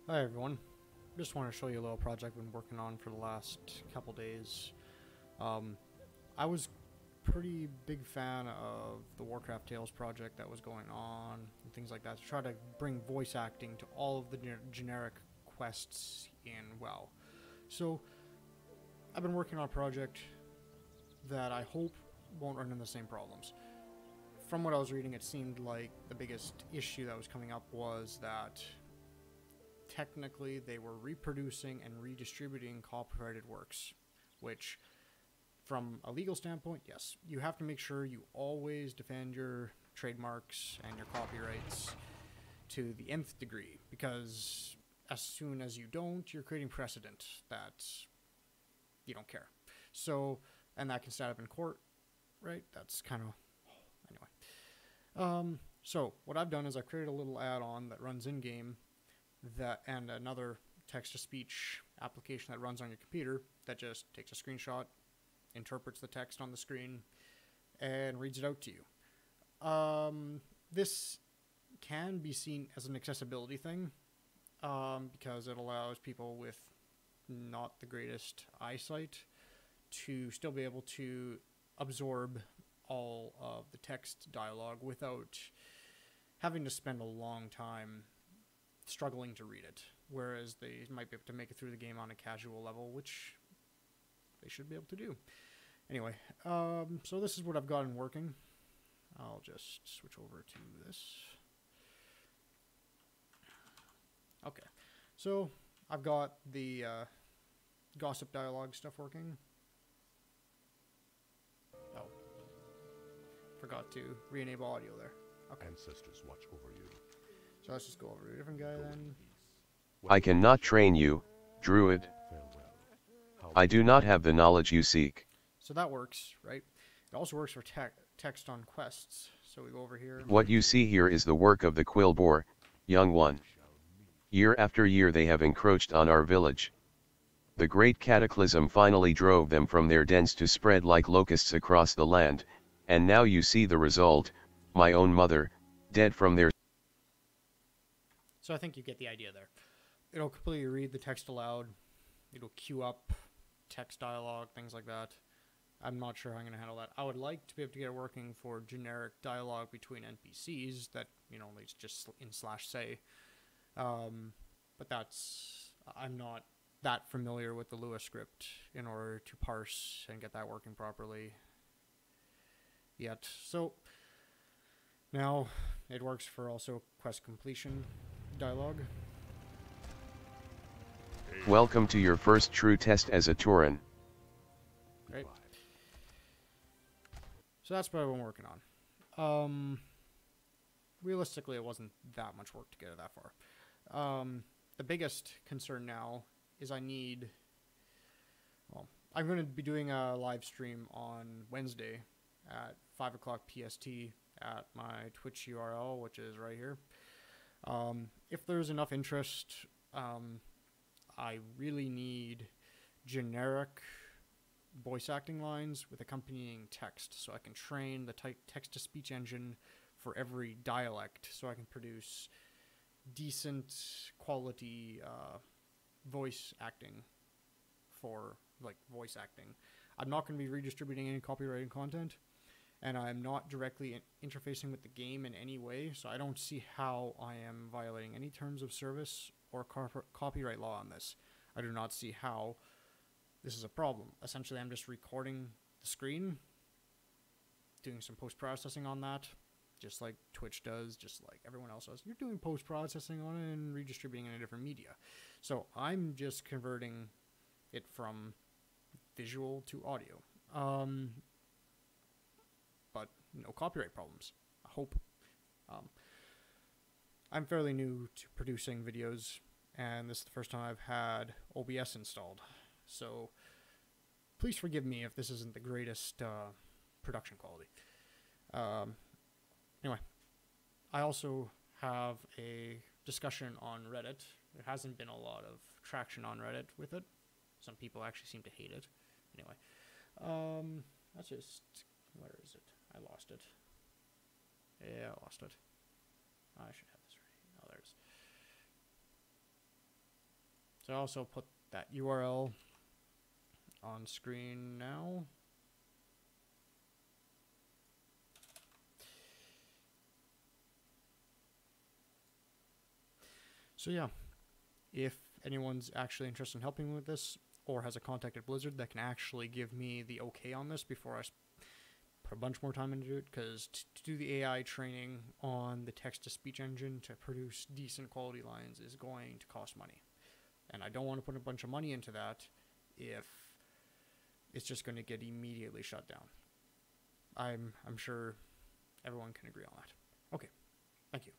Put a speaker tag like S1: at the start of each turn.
S1: Hi everyone, just want to show you a little project I've been working on for the last couple days. I was pretty big fan of the Warcraft Tales project that was going on and things like that to try to bring voice acting to all of the generic quests in WoW. So I've been working on a project that I hope won't run into the same problems. From what I was reading, it seemed like the biggest issue that was coming up was that technically they were reproducing and redistributing copyrighted works, which from a legal standpoint, yes, you have to make sure you always defend your trademarks and your copyrights to the nth degree, because as soon as you don't, you're creating precedent that you don't care. So, and that can stand up in court, right? That's kind of, anyway. So what I've done is I've created a little add-on that runs in-game and another text-to-speech application that runs on your computer that just takes a screenshot, interprets the text on the screen, and reads it out to you. This can be seen as an accessibility thing, because it allows people with not the greatest eyesight to still be able to absorb all of the text dialogue without having to spend a long time struggling to read it, whereas they might be able to make it through the game on a casual level, which they should be able to do. Anyway, so this is what I've gotten working. I'll just switch over to this. Okay, so I've got the gossip dialogue stuff working. Oh, forgot to re-enable audio there. Okay.
S2: Ancestors watch over you.
S1: So let's just go over to a different guy then.
S3: I cannot train you, Druid. I do not have the knowledge you seek.
S1: So that works, right? It also works for text on quests. So we go over here.
S3: What you see here is the work of the Quill Boar, young one. Year after year they have encroached on our village. The great cataclysm finally drove them from their dens to spread like locusts across the land, and now you see the result, my own mother, dead from their...
S1: So I think you get the idea there. It'll completely read the text aloud. It'll queue up text dialogue, things like that. I'm not sure how I'm going to handle that. I would like to be able to get it working for generic dialogue between NPCs that, it's just in /say. But I'm not that familiar with the Lua script in order to parse and get that working properly yet. So now it works for also quest completion dialogue.
S3: Welcome to your first true test as a Tauren.
S1: Right. So that's what I've been working on. Realistically, it wasn't that much work to get it that far. The biggest concern now is I'm going to be doing a live stream on Wednesday at 5 o'clock PST at my Twitch URL, which is right here. If there's enough interest, I really need generic voice acting lines with accompanying text so I can train the text-to-speech engine for every dialect so I can produce decent quality voice acting for, voice acting. I'm not going to be redistributing any copyrighted content, and I'm not directly interfacing with the game in any way, so I don't see how I am violating any terms of service or copyright law on this. I do not see how this is a problem. Essentially, I'm just recording the screen, doing some post-processing on that, just like Twitch does, just like everyone else does. You're doing post-processing on it and redistributing it in a different media. So I'm just converting it from visual to audio. But no copyright problems, I hope. I'm fairly new to producing videos, and this is the first time I've had OBS installed. So please forgive me if this isn't the greatest production quality. Anyway, I also have a discussion on Reddit. There hasn't been a lot of traction on Reddit with it. Some people actually seem to hate it. Anyway, that's just... Where is it? I lost it. Yeah, I lost it. I should have this ready. Oh, there's... So I also put that URL on screen now. So yeah, if anyone's actually interested in helping me with this, or has a contact at Blizzard that can actually give me the okay on this before I put a bunch more time into it, because to do the AI training on the text-to-speech engine to produce decent quality lines is going to cost money. And I don't want to put a bunch of money into that if it's just going to get immediately shut down. I'm sure everyone can agree on that. Okay, thank you.